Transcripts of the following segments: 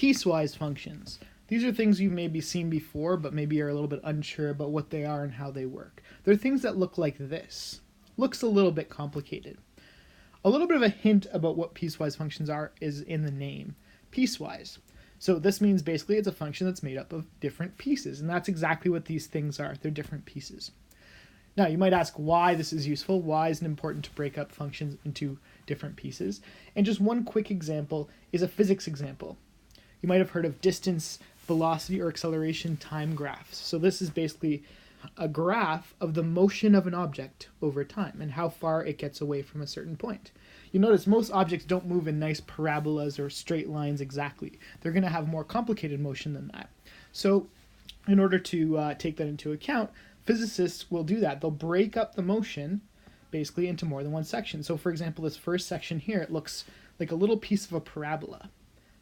Piecewise functions. These are things you've maybe seen before, but maybe are a little bit unsure about what they are and how they work. They're things that look like this. Looks a little bit complicated. A little bit of a hint about what piecewise functions are is in the name, piecewise. So this means basically it's a function that's made up of different pieces, and that's exactly what these things are. They're different pieces. Now, you might ask why this is useful. Why is it important to break up functions into different pieces? And just one quick example is a physics example. You might have heard of distance, velocity, or acceleration time graphs. So this is basically a graph of the motion of an object over time and how far it gets away from a certain point. You'll notice most objects don't move in nice parabolas or straight lines exactly. They're going to have more complicated motion than that. So in order to take that into account, physicists will do that. They'll break up the motion basically into more than one section. So for example, this first section here, it looks like a little piece of a parabola.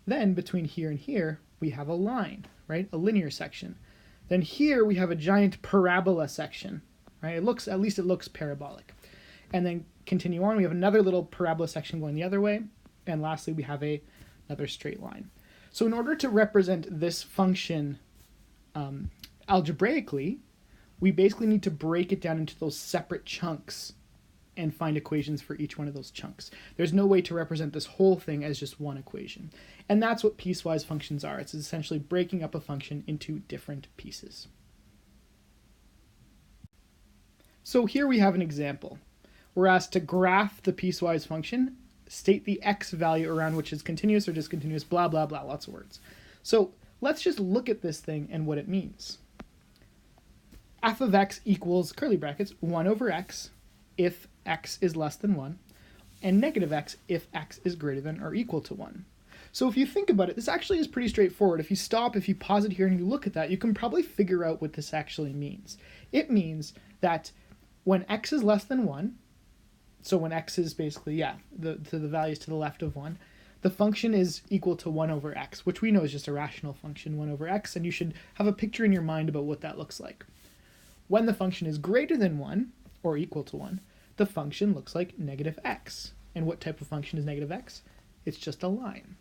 Then between here and here, we have a line, right? A linear section. Then here we have a giant parabola section, right? It looks parabolic. And then continue on, we have another little parabola section going the other way. And lastly, we have another straight line. So in order to represent this function algebraically, we basically need to break it down into those separate chunks and find equations for each one of those chunks. There's no way to represent this whole thing as just one equation. And that's what piecewise functions are. It's essentially breaking up a function into different pieces. So here we have an example. We're asked to graph the piecewise function, state the x value around which is continuous or discontinuous, blah, blah, blah, lots of words. So let's just look at this thing and what it means. F of x equals, curly brackets, 1 over x if x is less than 1, and negative x if x is greater than or equal to 1. So if you think about it, this actually is pretty straightforward. If you pause it here and you look at that, you can probably figure out what this actually means. It means that when x is less than 1, so when x is basically, the values to the left of 1, the function is equal to 1 over x, which we know is just a rational function, 1 over x, and you should have a picture in your mind about what that looks like. When the function is greater than 1, or equal to 1, the function looks like negative x. And what type of function is negative x? It's just a line.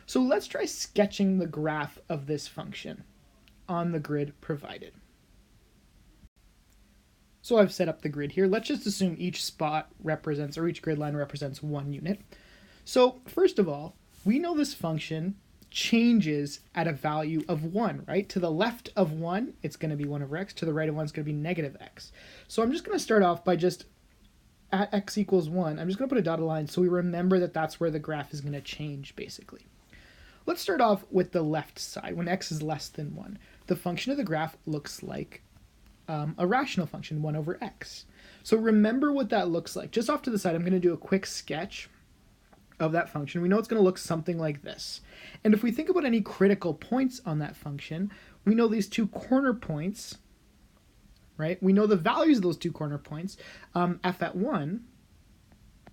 So let's try sketching the graph of this function on the grid provided. So I've set up the grid here. Let's just assume each spot represents, or each grid line represents 1 unit. So first of all, we know this function changes at a value of 1, right? To the left of 1, it's going to be 1 over x. To the right of 1, it's going to be negative x. So I'm just going to start off by just, at x equals 1, I'm just going to put a dotted line so we remember that that's where the graph is going to change, basically. Let's start off with the left side, when x is less than 1. The function of the graph looks like a rational function, 1 over x. So remember what that looks like. Just off to the side, I'm going to do a quick sketch of that function. We know it's going to look something like this. And if we think about any critical points on that function, we know these 2 corner points, right? We know the values of those 2 corner points. F at 1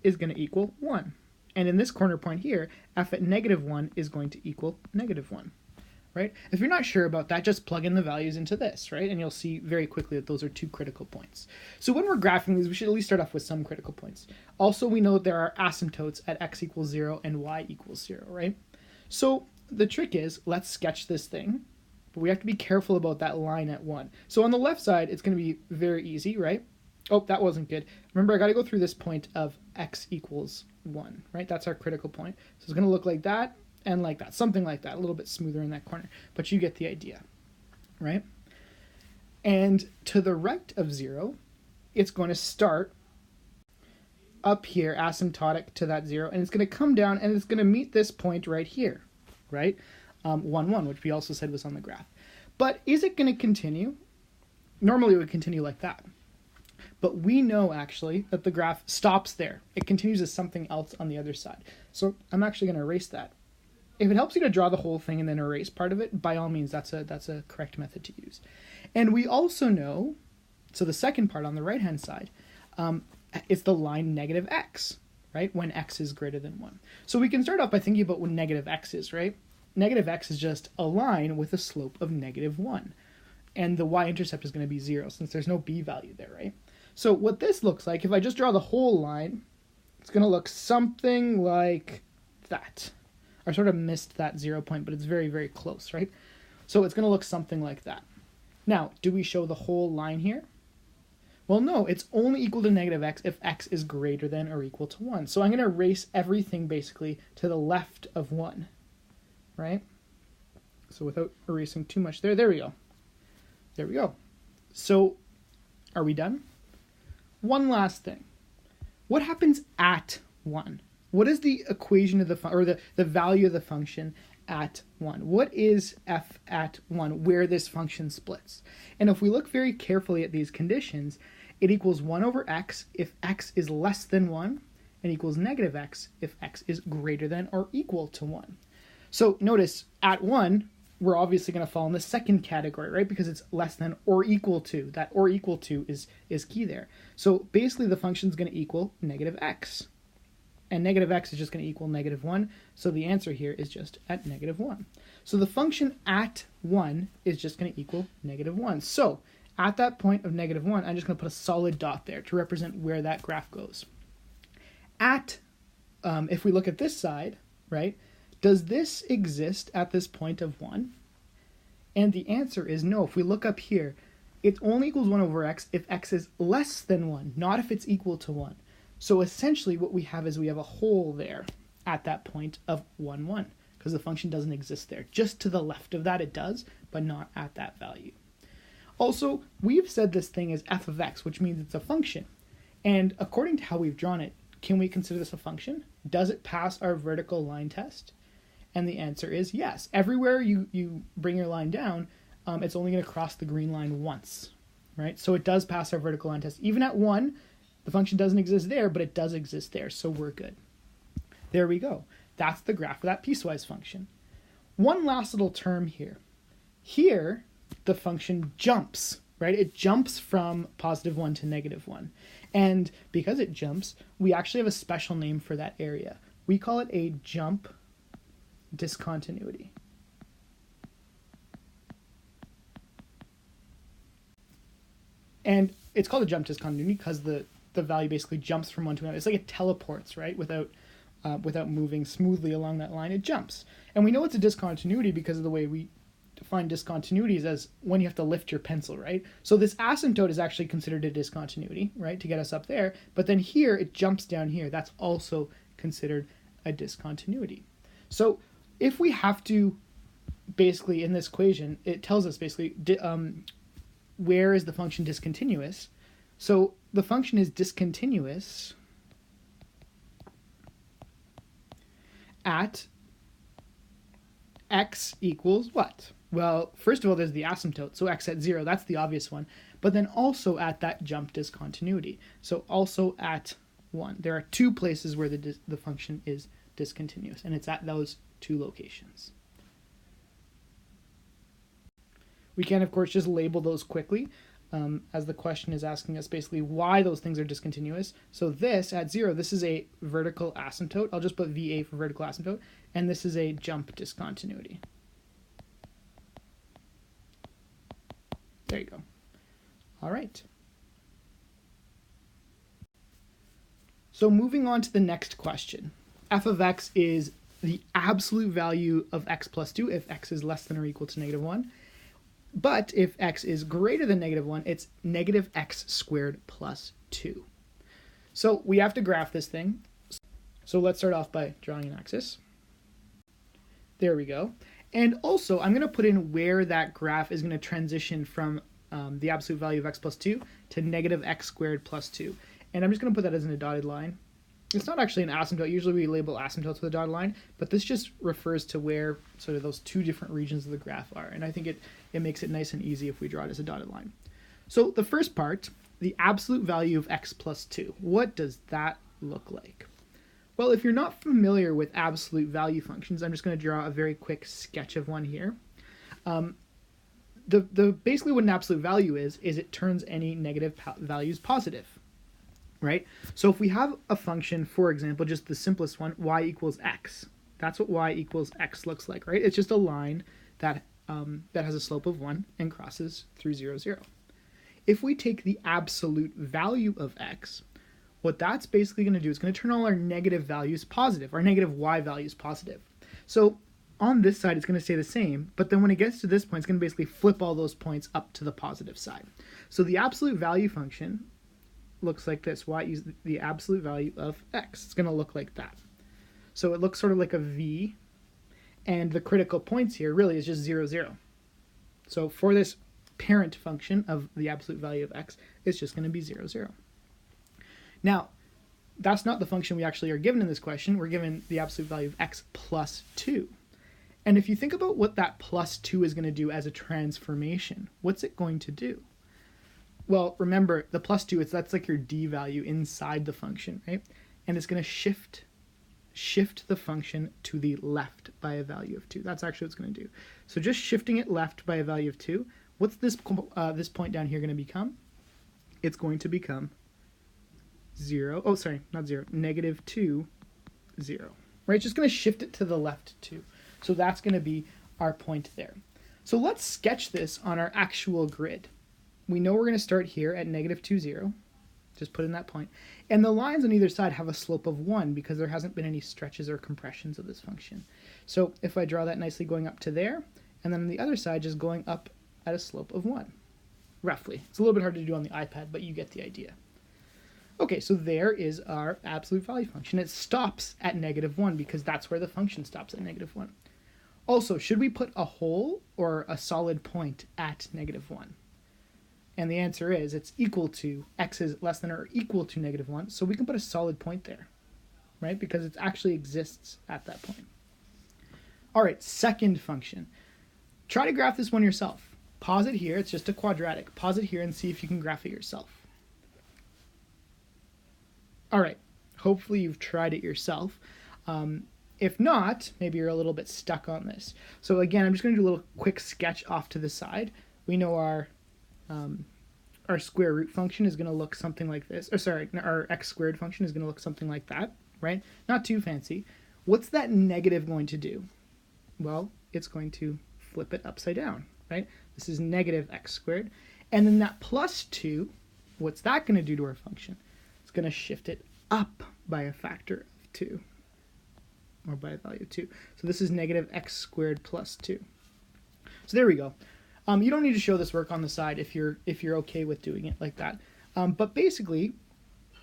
is going to equal 1. And in this corner point here, f at negative 1 is going to equal negative 1, right? If you're not sure about that, just plug in the values into this, right? And you'll see very quickly that those are 2 critical points. So when we're graphing these, we should at least start off with some critical points. Also, we know that there are asymptotes at x equals 0 and y equals 0, right? So the trick is, let's sketch this thing, but we have to be careful about that line at 1. So on the left side, it's going to be very easy, right? Oh, that wasn't good. Remember, I got to go through this point of x equals 1, right? That's our critical point. So it's going to look like that and like that, something like that, a little bit smoother in that corner. But you get the idea, right? And to the right of 0, it's going to start up here, asymptotic to that 0, and it's going to come down and it's going to meet this point right here, right? 1, 1, which we also said was on the graph. But is it going to continue? Normally it would continue like that. But we know actually that the graph stops there. It continues as something else on the other side. So I'm actually going to erase that. If it helps you to draw the whole thing and then erase part of it, by all means, that's a correct method to use. And we also know, so the second part on the right-hand side, is the line negative x, right? When x is greater than 1. So we can start off by thinking about what negative x is, right? Negative x is just a line with a slope of negative 1. And the y-intercept is going to be 0 since there's no b value there, right? So what this looks like, if I just draw the whole line, it's going to look something like that. I sort of missed that 0 point, but it's very, very close, right? So it's going to look something like that. Now, do we show the whole line here? Well, no, it's only equal to negative x if x is greater than or equal to 1. So I'm going to erase everything basically to the left of 1, right? So without erasing too much there we go. There we go. So are we done? One last thing. What happens at 1? What is the equation of the value of the function at 1? What is f at 1, where this function splits? And if we look very carefully at these conditions, it equals 1 over x if x is less than 1, and equals negative x if x is greater than or equal to 1. So notice, at 1, we're obviously going to fall in the second category, right? Because it's less than or equal to. That or equal to is key there. So basically the function is going to equal negative x. And negative x is just going to equal negative 1. So the answer here is just at negative 1. So the function at 1 is just going to equal negative 1. So at that point of negative 1, I'm just going to put a solid dot there to represent where that graph goes. If we look at this side, right, does this exist at this point of 1? And the answer is no. If we look up here, it only equals 1 over x if x is less than 1, not if it's equal to 1. So essentially what we have is we have a hole there at that point of 1, 1, because the function doesn't exist there. Just to the left of that it does, but not at that value. Also, we've said this thing is f of x, which means it's a function. And according to how we've drawn it, can we consider this a function? Does it pass our vertical line test? And the answer is yes. Everywhere you bring your line down, it's only going to cross the green line once, right? So it does pass our vertical line test. Even at 1, the function doesn't exist there, but it does exist there, so we're good. There we go. That's the graph of that piecewise function. One last little term here. Here, the function jumps, right? It jumps from positive 1 to negative 1. And because it jumps, we actually have a special name for that area. We call it a jump discontinuity. And it's called a jump discontinuity because the value basically jumps from one to another. It's like it teleports, right? Without moving smoothly along that line, it jumps. And we know it's a discontinuity because of the way we define discontinuities as when you have to lift your pencil, right? So this asymptote is actually considered a discontinuity, right, to get us up there. But then here, it jumps down here. That's also considered a discontinuity. So if we have to, basically, in this equation, it tells us basically where is the function discontinuous. So the function is discontinuous at x equals what? Well, first of all, there's the asymptote, so x at 0, that's the obvious one. But then also at that jump discontinuity, so also at 1. There are two places where the function is discontinuous, and it's at those two locations. We can, of course, just label those quickly, as the question is asking us basically why those things are discontinuous. So this, at 0, this is a vertical asymptote. I'll just put VA for vertical asymptote. And this is a jump discontinuity. There you go. All right. So moving on to the next question. F of x is the absolute value of x plus 2 if x is less than or equal to negative 1. But if x is greater than negative 1, it's negative x squared plus 2. So we have to graph this thing. So let's start off by drawing an axis. There we go. And also, I'm going to put in where that graph is going to transition from the absolute value of x plus 2 to negative x squared plus 2. And I'm just going to put that as in a dotted line. It's not actually an asymptote. Usually we label asymptotes with a dotted line, but this just refers to where sort of those two different regions of the graph are. And I think it makes it nice and easy if we draw it as a dotted line. So the first part, the absolute value of x plus 2. What does that look like? Well, if you're not familiar with absolute value functions, I'm just going to draw a very quick sketch of one here. Basically what an absolute value is it turns any negative values positive. Right? So if we have a function, for example, just the simplest one, y equals x. That's what y equals x looks like, right? It's just a line that has a slope of 1 and crosses through 0, 0. If we take the absolute value of x, what that's basically going to do is going to turn all our negative values positive, our negative y values positive. So on this side, it's going to stay the same, but then when it gets to this point, it's going to basically flip all those points up to the positive side. So the absolute value function looks like this. Y is the absolute value of x. It's going to look like that. So it looks sort of like a V, and the critical points here really is just 0, 0. So for this parent function of the absolute value of x, it's just going to be 0, 0. Now, that's not the function we actually are given in this question. We're given the absolute value of x plus 2. And if you think about what that plus 2 is going to do as a transformation, what's it going to do? Well, remember, the plus 2, that's like your d value inside the function, right? And it's going to shift the function to the left by a value of 2. That's actually what it's going to do. So just shifting it left by a value of 2, what's this point down here going to become? It's going to become 0. Oh, sorry, not 0. Negative 2, 0. Right? It's just going to shift it to the left 2. So that's going to be our point there. So let's sketch this on our actual grid. We know we're going to start here at negative 2, 0. Just put in that point. And the lines on either side have a slope of 1 because there hasn't been any stretches or compressions of this function. So if I draw that nicely going up to there, and then on the other side just going up at a slope of 1, roughly. It's a little bit hard to do on the iPad, but you get the idea. Okay, so there is our absolute value function. It stops at negative 1 because that's where the function stops at negative 1. Also, should we put a hole or a solid point at negative 1? And the answer is it's equal to, x is less than or equal to negative 1, so we can put a solid point there, right? Because it actually exists at that point. All right, second function. Try to graph this one yourself. Pause it here, it's just a quadratic. Pause it here and see if you can graph it yourself. All right, hopefully you've tried it yourself. If not, maybe you're a little bit stuck on this. So again, I'm just going to do a little quick sketch off to the side. We know our square root function is going to look something like this. Or sorry, our x squared function is going to look something like that, right? Not too fancy. What's that negative going to do? Well, it's going to flip it upside down, right? This is negative x squared. And then that plus 2, what's that going to do to our function? It's going to shift it up by a factor of 2, or by a value of 2. So this is negative x squared plus 2. So there we go. You don't need to show this work on the side if you're okay with doing it like that. But basically,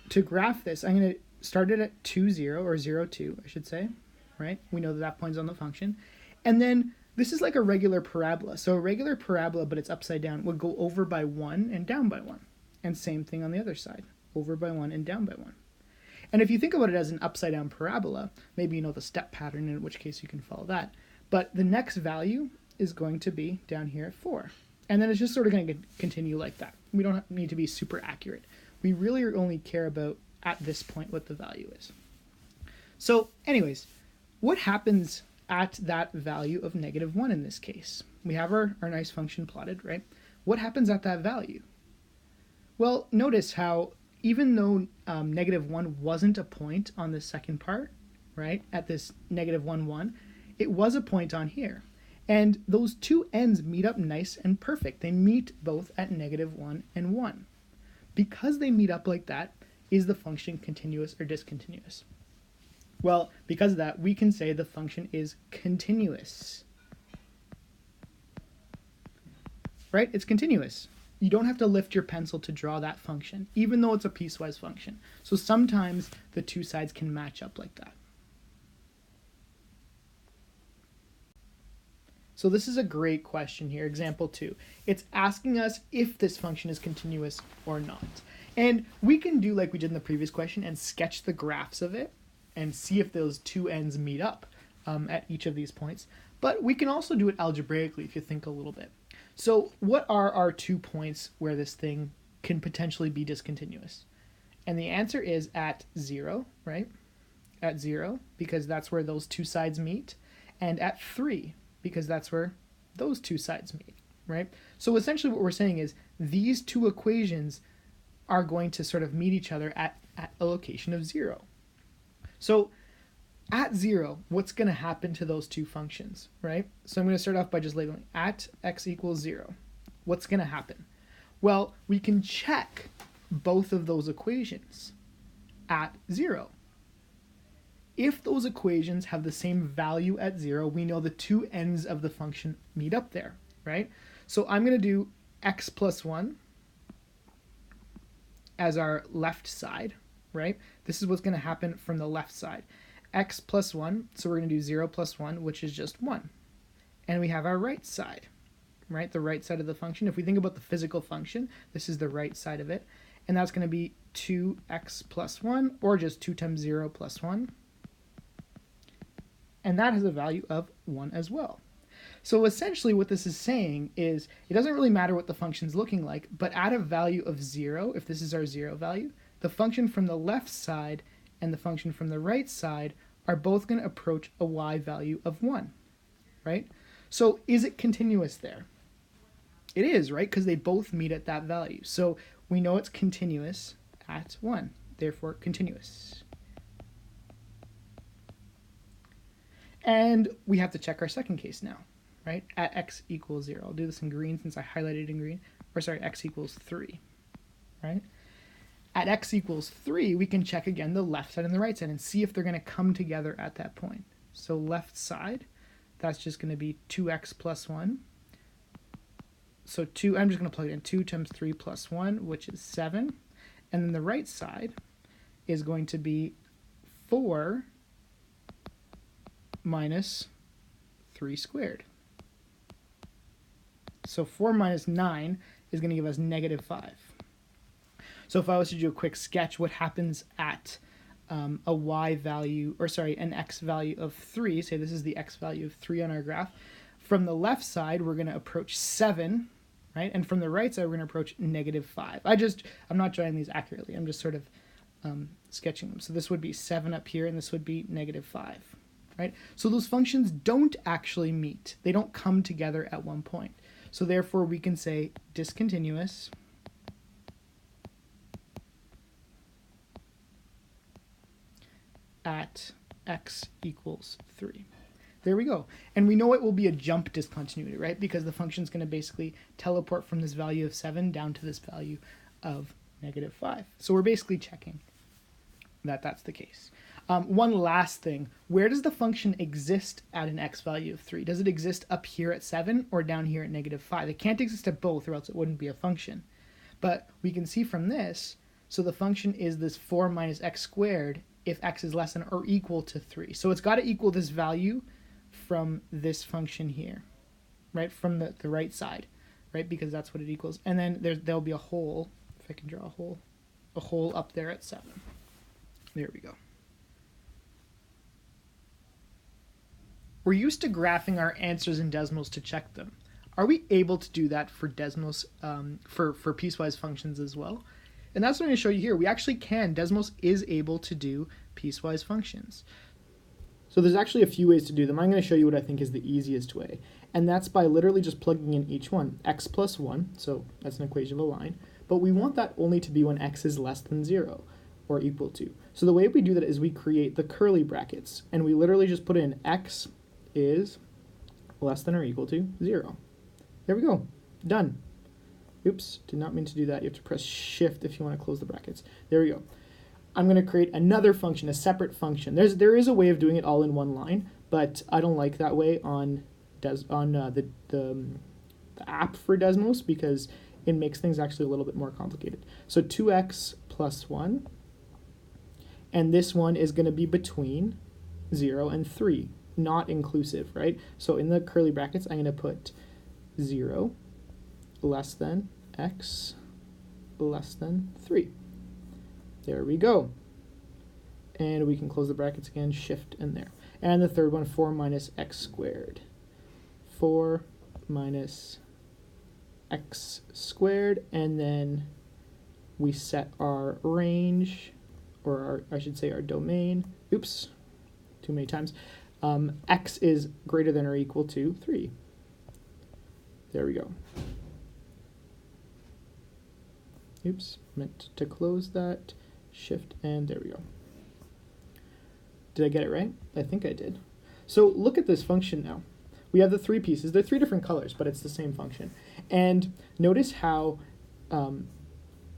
to graph this, I'm going to start it at 2, 0, or 0, 2, I should say, right? We know that that point's on the function. And then this is like a regular parabola. So a regular parabola, but it's upside down, would go over by 1 and down by 1. And same thing on the other side, over by 1 and down by 1. And if you think about it as an upside down parabola, maybe you know the step pattern, in which case you can follow that. But the next value is going to be down here at 4. And then it's just sort of going to continue like that. We don't need to be super accurate. We really only care about, at this point, what the value is. So anyways, what happens at that value of negative 1 in this case? We have our nice function plotted, right? What happens at that value? Well, notice how even though negative 1 wasn't a point on this second part, right, at this negative 1, 1, it was a point on here. And those two ends meet up nice and perfect. They meet both at negative 1 and 1. Because they meet up like that, is the function continuous or discontinuous? Well, because of that, we can say the function is continuous. Right? It's continuous. You don't have to lift your pencil to draw that function, even though it's a piecewise function. So sometimes the two sides can match up like that. So this is a great question here, example 2. It's asking us if this function is continuous or not. And we can do like we did in the previous question and sketch the graphs of it and see if those two ends meet up at each of these points. But we can also do it algebraically if you think a little bit. So what are our 2 points where this thing can potentially be discontinuous? And the answer is at 0, right? At 0, because that's where those two sides meet. And at 3, because that's where those two sides meet, right? So essentially what we're saying is these two equations are going to sort of meet each other at a location of 0. So at 0, what's going to happen to those two functions, right? So I'm going to start off by just labeling at x equals 0. What's going to happen? Well, we can check both of those equations at 0. if those equations have the same value at 0, we know the two ends of the function meet up there, right? So I'm going to do x plus 1 as our left side, right? This is what's going to happen from the left side. X plus 1, so we're going to do 0 plus 1, which is just 1. And we have our right side, right? The right side of the function. If we think about the physical function, this is the right side of it. And that's going to be 2x plus 1, or just 2 times 0 plus 1. And that has a value of 1 as well. So essentially what this is saying is it doesn't really matter what the function's looking like, but at a value of 0, if this is our 0 value, the function from the left side and the function from the right side are both going to approach a y value of 1, right? So is it continuous there? It is, right? Because they both meet at that value. So we know it's continuous at 1, therefore continuous. And we have to check our second case now, right? At x equals 0. I'll do this in green since I highlighted in green. Or sorry, x equals 3, right? At x equals 3, we can check again the left side and the right side and see if they're going to come together at that point. So left side, that's just going to be 2x plus 1. So I'm just going to plug it in. 2 times 3 plus 1, which is 7. And then the right side is going to be 4 minus 3 squared. So 4 minus 9 is going to give us negative 5. So if I was to do a quick sketch, what happens at a y value, or sorry, an x value of 3, say this is the x value of 3 on our graph, from the left side we're going to approach 7, right? And from the right side we're going to approach negative 5. I'm not drawing these accurately, I'm just sort of sketching them. So this would be 7 up here, and this would be negative 5. Right? So those functions don't actually meet. They don't come together at one point. So therefore we can say discontinuous at x equals 3. There we go. And we know it will be a jump discontinuity, right? Because the function is going to basically teleport from this value of 7 down to this value of negative 5. So we're basically checking that that's the case. One last thing, where does the function exist at an x value of 3? Does it exist up here at 7 or down here at negative 5? It can't exist at both or else it wouldn't be a function. But we can see from this, so the function is this 4 minus x squared if x is less than or equal to 3. So it's got to equal this value from this function here, right, from the right side, right, because that's what it equals. And then there'll be a hole, if I can draw a hole up there at 7. There we go. We're used to graphing our answers in Desmos to check them. Are we able to do that for Desmos, for piecewise functions as well? And that's what I'm going to show you here. We actually can. Desmos is able to do piecewise functions. So there's actually a few ways to do them. I'm going to show you what I think is the easiest way. And that's by literally just plugging in each one. X plus 1, so that's an equation of a line. But we want that only to be when x is less than 0 or equal to. So the way we do that is we create the curly brackets. And we literally just put in x is less than or equal to 0. There we go. Done. Oops, did not mean to do that. You have to press shift if you want to close the brackets. There we go. I'm going to create another function, a separate function. There is a way of doing it all in one line, but I don't like that way on the app for Desmos because it makes things actually a little bit more complicated. So 2x plus 1, and this one is going to be between 0 and 3. Not inclusive, right? So in the curly brackets, I'm going to put 0 less than x less than 3. There we go. And we can close the brackets again, shift in there. And the third one, 4 minus x squared. 4 minus x squared, and then we set our range, or I should say our domain. Oops, too many times. X is greater than or equal to 3. There we go. Oops, meant to close that. Shift, and there we go. Did I get it right? I think I did. So look at this function now. We have the 3 pieces. They're 3 different colors, but it's the same function. And notice how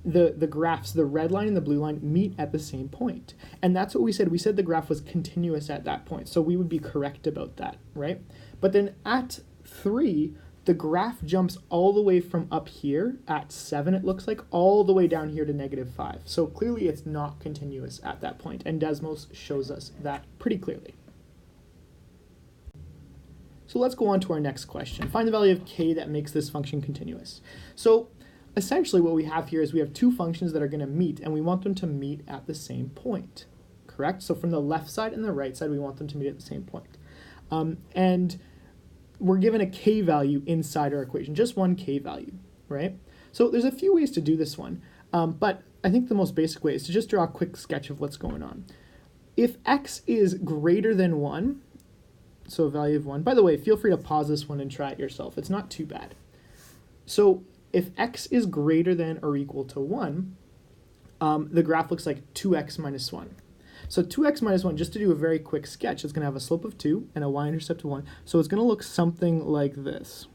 the graphs, the red line and the blue line, meet at the same point. And that's what we said. We said the graph was continuous at that point. So we would be correct about that, right? But then at 3, the graph jumps all the way from up here at 7, it looks like, all the way down here to -5. So clearly it's not continuous at that point, and Desmos shows us that pretty clearly. So let's go on to our next question. Find the value of k that makes this function continuous. So essentially what we have here is we have two functions that are going to meet, and we want them to meet at the same point, correct? So from the left side and the right side, we want them to meet at the same point. And we're given a k value inside our equation, just one k value, right? So there's a few ways to do this one, but I think the most basic way is to just draw a quick sketch of what's going on. If x is greater than 1, so a value of 1, by the way, feel free to pause this one and try it yourself. It's not too bad. So if x is greater than or equal to 1, the graph looks like 2x minus 1. So 2x minus 1, just to do a very quick sketch, it's going to have a slope of 2 and a y-intercept of 1. So it's going to look something like this,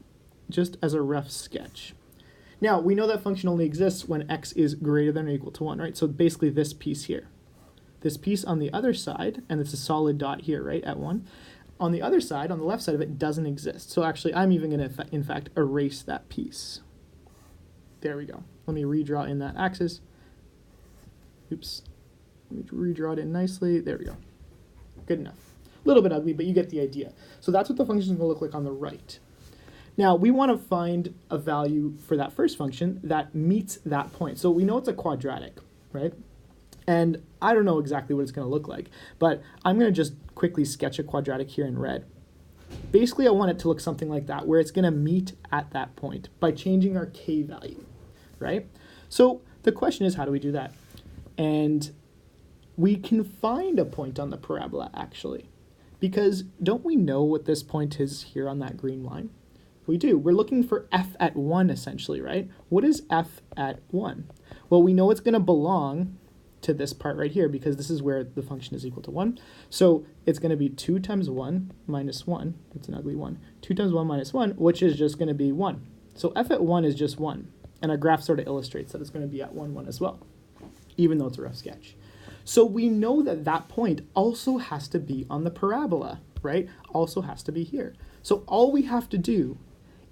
just as a rough sketch. Now, we know that function only exists when x is greater than or equal to 1, right? So basically this piece here. This piece on the other side, and it's a solid dot here, right, at 1. On the other side, on the left side of it, doesn't exist. So actually, I'm even going to, in fact, erase that piece. There we go. Let me redraw in that axis. Oops. Let me redraw it in nicely. There we go. Good enough. A little bit ugly, but you get the idea. So that's what the function is going to look like on the right. Now, we want to find a value for that first function that meets that point. So we know it's a quadratic, right? And I don't know exactly what it's going to look like, but I'm going to just quickly sketch a quadratic here in red. Basically, I want it to look something like that, where it's going to meet at that point by changing our k value, right? So the question is, how do we do that? And we can find a point on the parabola, actually, because don't we know what this point is here on that green line? We do. We're looking for f at 1, essentially, right? What is f at 1? Well, we know it's going to belong to this part right here, because this is where the function is equal to 1. So it's going to be 2 times 1 minus 1. It's an ugly 1. 2 times 1 minus 1, which is just going to be 1. So f at 1 is just 1. And our graph sort of illustrates that it's going to be at 1, 1 as well, even though it's a rough sketch. So we know that that point also has to be on the parabola, right? Also has to be here. So all we have to do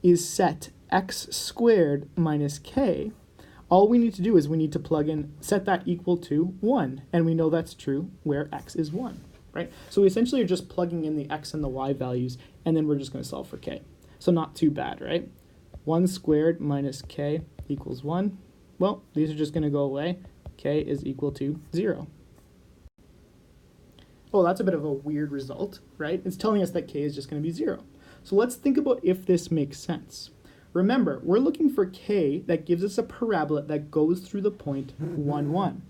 is set x squared minus k. All we need to do is we need to plug in, set that equal to 1. And we know that's true where x is 1, right? So we essentially are just plugging in the x and the y values, and then we're just going to solve for k. So not too bad, right? 1 squared minus k equals 1. Well, these are just going to go away. K is equal to 0. Well, that's a bit of a weird result, right? It's telling us that k is just going to be 0. So let's think about if this makes sense. Remember, we're looking for k that gives us a parabola that goes through the point 1, 1.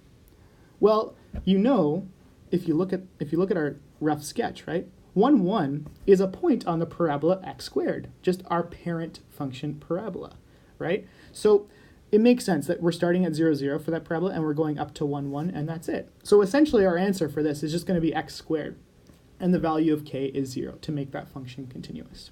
Well, you know, if you look at our rough sketch, right? 1, 1 is a point on the parabola x squared, just our parent function parabola, right? So it makes sense that we're starting at 0, 0 for that parabola, and we're going up to 1, 1, and that's it. So essentially our answer for this is just going to be x squared, and the value of k is 0 to make that function continuous.